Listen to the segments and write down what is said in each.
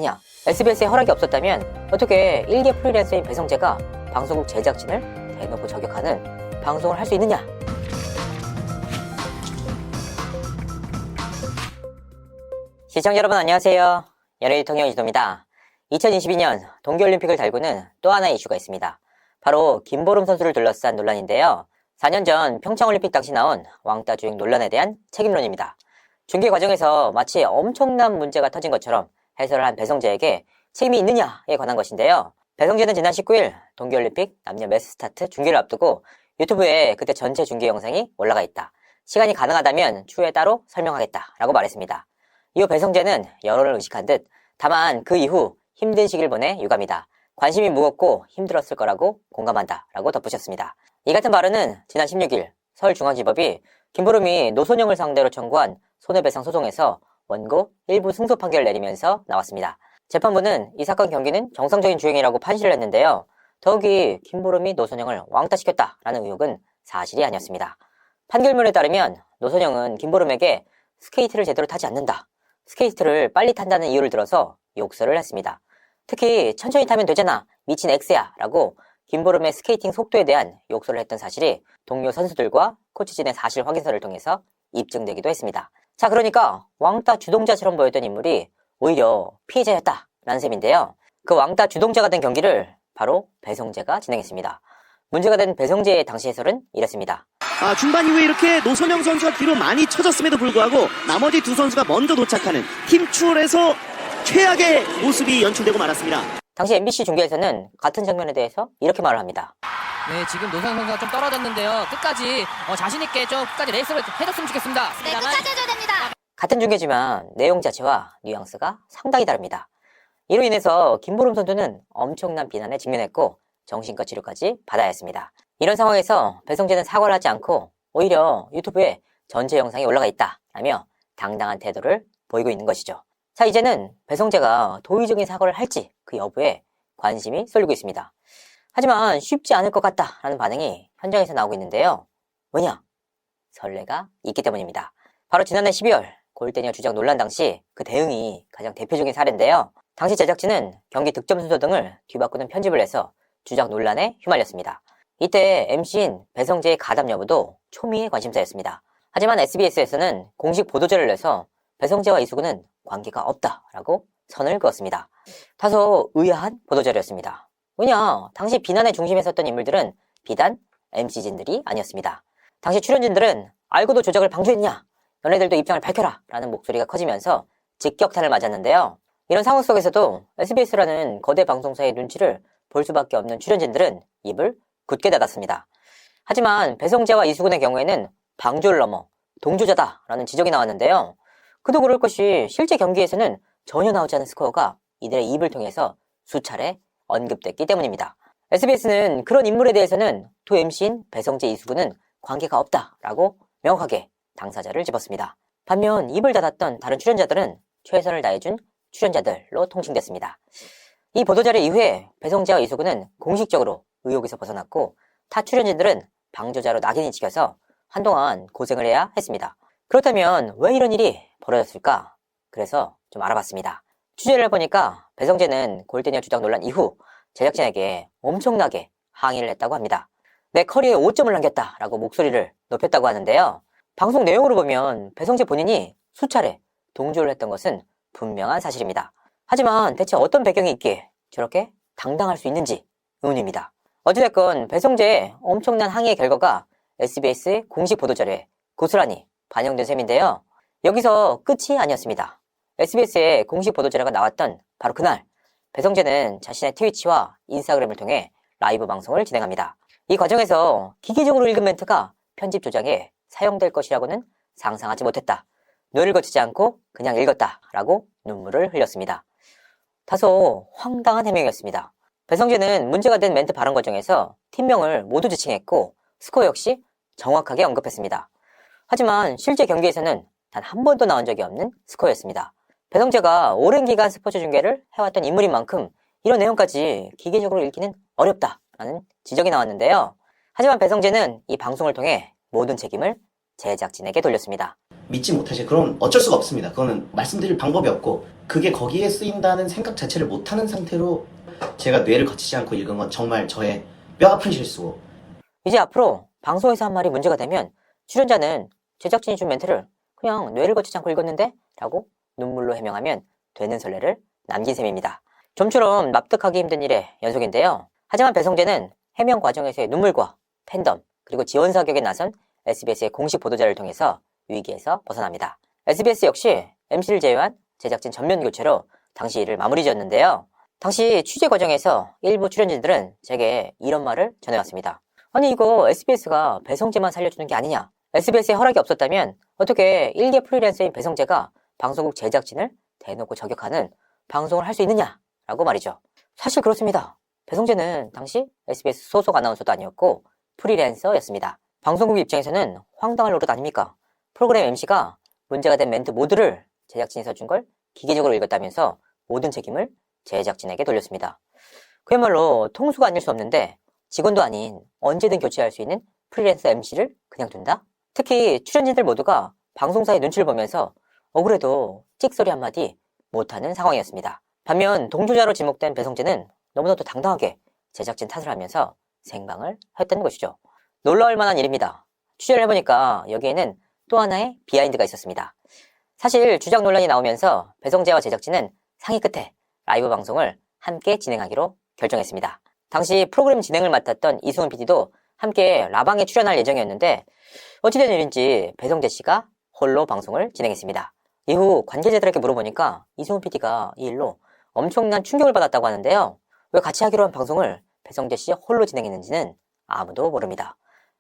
냐 SBS에 허락이 없었다면 어떻게 일개 프리랜서인 배성재가 방송국 제작진을 대놓고 저격하는 방송을 할 수 있느냐? 시청자 여러분 안녕하세요. 연예일통의 이진호입니다. 2022년 동계올림픽을 달구는 또 하나의 이슈가 있습니다. 바로 김보름 선수를 둘러싼 논란인데요. 4년 전 평창올림픽 당시 나온 왕따 주행 논란에 대한 책임론입니다. 중계 과정에서 마치 엄청난 문제가 터진 것처럼 해설을 한 배성재에게 책임이 있느냐에 관한 것인데요. 배성재는 지난 19일 동계올림픽 남녀 매스스타트 중계를 앞두고 유튜브에 그때 전체 중계 영상이 올라가 있다. 시간이 가능하다면 추후에 따로 설명하겠다라고 말했습니다. 이후 배성재는 여론을 의식한 듯 다만 그 이후 힘든 시기를 보내 유감이다. 관심이 무겁고 힘들었을 거라고 공감한다 라고 덧붙였습니다. 이 같은 발언은 지난 16일 서울중앙지법이 김보름이 노선영을 상대로 청구한 손해배상 소송에서 원고 일부 승소 판결을 내리면서 나왔습니다. 재판부는 이 사건 경기는 정상적인 주행이라고 판시를 했는데요. 더욱이 김보름이 노선영을 왕따시켰다라는 의혹은 사실이 아니었습니다. 판결문에 따르면 노선영은 김보름에게 스케이트를 제대로 타지 않는다, 스케이트를 빨리 탄다는 이유를 들어서 욕설을 했습니다. 특히 천천히 타면 되잖아, 미친 X야 라고 김보름의 스케이팅 속도에 대한 욕설을 했던 사실이 동료 선수들과 코치진의 사실 확인서를 통해서 입증되기도 했습니다. 자, 그러니까 왕따 주동자처럼 보였던 인물이 오히려 피해자였다라는 셈인데요. 그 왕따 주동자가 된 경기를 바로 배성재가 진행했습니다. 문제가 된 배성재의 당시 해설은 이랬습니다. 중반 이후에 이렇게 노선영 선수가 뒤로 많이 쳐졌음에도 불구하고 나머지 두 선수가 먼저 도착하는 팀 추월에서 최악의 모습이 연출되고 말았습니다. 당시 MBC 중계에서는 같은 장면에 대해서 이렇게 말을 합니다. 네, 지금 노선영 선수가 좀 떨어졌는데요. 끝까지 자신있게 좀 끝까지 레이스를 해줬으면 좋겠습니다. 네, 끝까지 해줘야 됩니다. 같은 중계지만 내용 자체와 뉘앙스가 상당히 다릅니다. 이로 인해서 김보름 선수는 엄청난 비난에 직면했고 정신과 치료까지 받아야 했습니다. 이런 상황에서 배성재는 사과를 하지 않고 오히려 유튜브에 전체 영상이 올라가 있다라며 당당한 태도를 보이고 있는 것이죠. 자, 이제는 배성재가 도의적인 사과를 할지 그 여부에 관심이 쏠리고 있습니다. 하지만 쉽지 않을 것 같다라는 반응이 현장에서 나오고 있는데요. 왜냐? 선례가 있기 때문입니다. 바로 지난해 12월 골대녀 주장 논란 당시 그 대응이 가장 대표적인 사례인데요. 당시 제작진은 경기 득점 순서 등을 뒤바꾸는 편집을 해서 주장 논란에 휘말렸습니다. 이때 MC인 배성재의 가담 여부도 초미의 관심사였습니다. 하지만 SBS에서는 공식 보도자를 내서 배성재와 이수근은 관계가 없다라고 선을 그었습니다. 다소 의아한 보도자료였습니다. 왜냐, 당시 비난의 중심에 섰던 인물들은 비단 MC진들이 아니었습니다. 당시 출연진들은 알고도 조작을 방조했냐? 너네들도 입장을 밝혀라! 라는 목소리가 커지면서 직격탄을 맞았는데요. 이런 상황 속에서도 SBS라는 거대 방송사의 눈치를 볼 수밖에 없는 출연진들은 입을 굳게 닫았습니다. 하지만 배성재와 이수근의 경우에는 방조를 넘어 동조자다라는 지적이 나왔는데요. 그도 그럴 것이 실제 경기에서는 전혀 나오지 않은 스코어가 이들의 입을 통해서 수차례 언급됐기 때문입니다. SBS는 그런 인물에 대해서는 두 MC인 배성재, 이수근은 관계가 없다라고 명확하게 당사자를 집었습니다. 반면 입을 닫았던 다른 출연자들은 최선을 다해준 출연자들로 통칭됐습니다. 이 보도자료 이후에 배성재와 이수근은 공식적으로 의혹에서 벗어났고 타 출연진들은 방조자로 낙인이 찍혀서 한동안 고생을 해야 했습니다. 그렇다면 왜 이런 일이 벌어졌을까? 그래서 좀 알아봤습니다. 취재를 해보니까 배성재는 골대녀 주장 논란 이후 제작진에게 엄청나게 항의를 했다고 합니다. 내 커리어에 5점을 남겼다라고 목소리를 높였다고 하는데요. 방송 내용으로 보면 배성재 본인이 수차례 동조를 했던 것은 분명한 사실입니다. 하지만 대체 어떤 배경이 있기에 저렇게 당당할 수 있는지 의문입니다. 어찌됐건 배성재의 엄청난 항의의 결과가 SBS의 공식 보도자료에 고스란히 반영된 셈인데요. 여기서 끝이 아니었습니다. SBS의 공식 보도자료가 나왔던 바로 그날 배성재는 자신의 트위치와 인스타그램을 통해 라이브 방송을 진행합니다. 이 과정에서 기계적으로 읽은 멘트가 편집 조작에 사용될 것이라고는 상상하지 못했다. 뇌를 거치지 않고 그냥 읽었다 라고 눈물을 흘렸습니다. 다소 황당한 해명이었습니다. 배성재는 문제가 된 멘트 발언 과정에서 팀명을 모두 지칭했고 스코어 역시 정확하게 언급했습니다. 하지만 실제 경기에서는 단 한 번도 나온 적이 없는 스코어였습니다. 배성재가 오랜 기간 스포츠 중계를 해왔던 인물인 만큼 이런 내용까지 기계적으로 읽기는 어렵다라는 지적이 나왔는데요. 하지만 배성재는 이 방송을 통해 모든 책임을 제작진에게 돌렸습니다. 믿지 못하실, 그럼 어쩔 수가 없습니다. 그거는 말씀드릴 방법이 없고, 그게 거기에 쓰인다는 생각 자체를 못하는 상태로 제가 뇌를 거치지 않고 읽은 건 정말 저의 뼈아픈 실수고. 이제 앞으로 방송에서 한 말이 문제가 되면 출연자는 제작진이 준 멘트를 그냥 뇌를 거치지 않고 읽었는데? 라고 눈물로 해명하면 되는 선례를 남긴 셈입니다. 좀처럼 납득하기 힘든 일의 연속인데요. 하지만 배성재는 해명 과정에서의 눈물과 팬덤, 그리고 지원 사격에 나선 SBS의 공식 보도자를 통해서 위기에서 벗어납니다. SBS 역시 MC를 제외한 제작진 전면 교체로 당시 일을 마무리 지었는데요. 당시 취재 과정에서 일부 출연진들은 제게 이런 말을 전해왔습니다. 아니 이거 SBS가 배성재만 살려주는 게 아니냐. SBS에 허락이 없었다면 어떻게 일개 프리랜서인 배성재가 방송국 제작진을 대놓고 저격하는 방송을 할 수 있느냐 라고 말이죠. 사실 그렇습니다. 배성재는 당시 SBS 소속 아나운서도 아니었고 프리랜서였습니다. 방송국 입장에서는 황당할 노릇 아닙니까? 프로그램 MC가 문제가 된 멘트 모두를 제작진이 써준 걸 기계적으로 읽었다면서 모든 책임을 제작진에게 돌렸습니다. 그야말로 통수가 아닐 수 없는데 직원도 아닌 언제든 교체할 수 있는 프리랜서 MC를 그냥 둔다? 특히 출연진들 모두가 방송사의 눈치를 보면서 억울해도 찍소리 한마디 못하는 상황이었습니다. 반면 동조자로 지목된 배성재는 너무나도 당당하게 제작진 탓을 하면서 생방을 했다는 것이죠. 놀라울 만한 일입니다. 취재를 해보니까 여기에는 또 하나의 비하인드가 있었습니다. 사실 주작 논란이 나오면서 배성재와 제작진은 상의 끝에 라이브 방송을 함께 진행하기로 결정했습니다. 당시 프로그램 진행을 맡았던 이승훈 PD도 함께 라방에 출연할 예정이었는데 어찌된 일인지 배성재 씨가 홀로 방송을 진행했습니다. 이후 관계자들에게 물어보니까 이승훈 PD가 이 일로 엄청난 충격을 받았다고 하는데요. 왜 같이 하기로 한 방송을 배성재 씨 홀로 진행했는지는 아무도 모릅니다.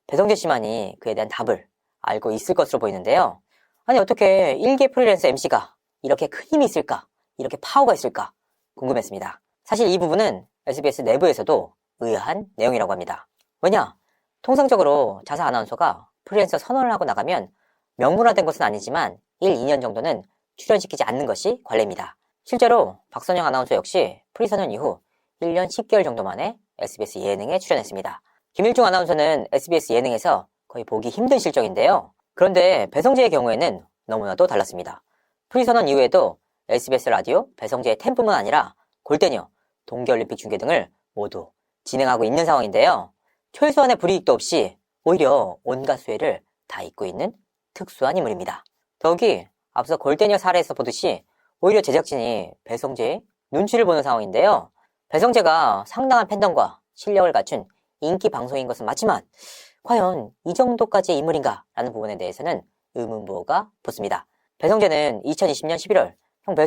배성재 씨만이 그에 대한 답을 알고 있을 것으로 보이는데요. 아니 어떻게 일개 프리랜서 MC가 이렇게 큰 힘이 있을까? 이렇게 파워가 있을까? 궁금했습니다. 사실 이 부분은 SBS 내부에서도 의아한 내용이라고 합니다. 왜냐? 통상적으로 자사 아나운서가 프리랜서 선언을 하고 나가면 명문화된 것은 아니지만 1, 2년 정도는 출연시키지 않는 것이 관례입니다. 실제로 박선영 아나운서 역시 프리선언 이후 1년 10개월 정도 만에 SBS 예능에 출연했습니다. 김일중 아나운서는 SBS 예능에서 거의 보기 힘든 실적인데요. 그런데 배성재의 경우에는 너무나도 달랐습니다. 프리선언 이후에도 SBS 라디오 배성재의 템뿐만 아니라 골대녀, 동계올림픽 중계 등을 모두 진행하고 있는 상황인데요. 최소한의 불이익도 없이 오히려 온갖 수혜를 다 잇고 있는 특수한 인물입니다. 더욱이 앞서 골대녀 사례에서 보듯이 오히려 제작진이 배성재의 눈치를 보는 상황인데요. 배성재가 상당한 팬덤과 실력을 갖춘 인기 방송인 것은 맞지만 과연 이 정도까지의 인물인가 라는 부분에 대해서는 의문부호가 붙습니다. 배성재는 2020년 11월 형 배수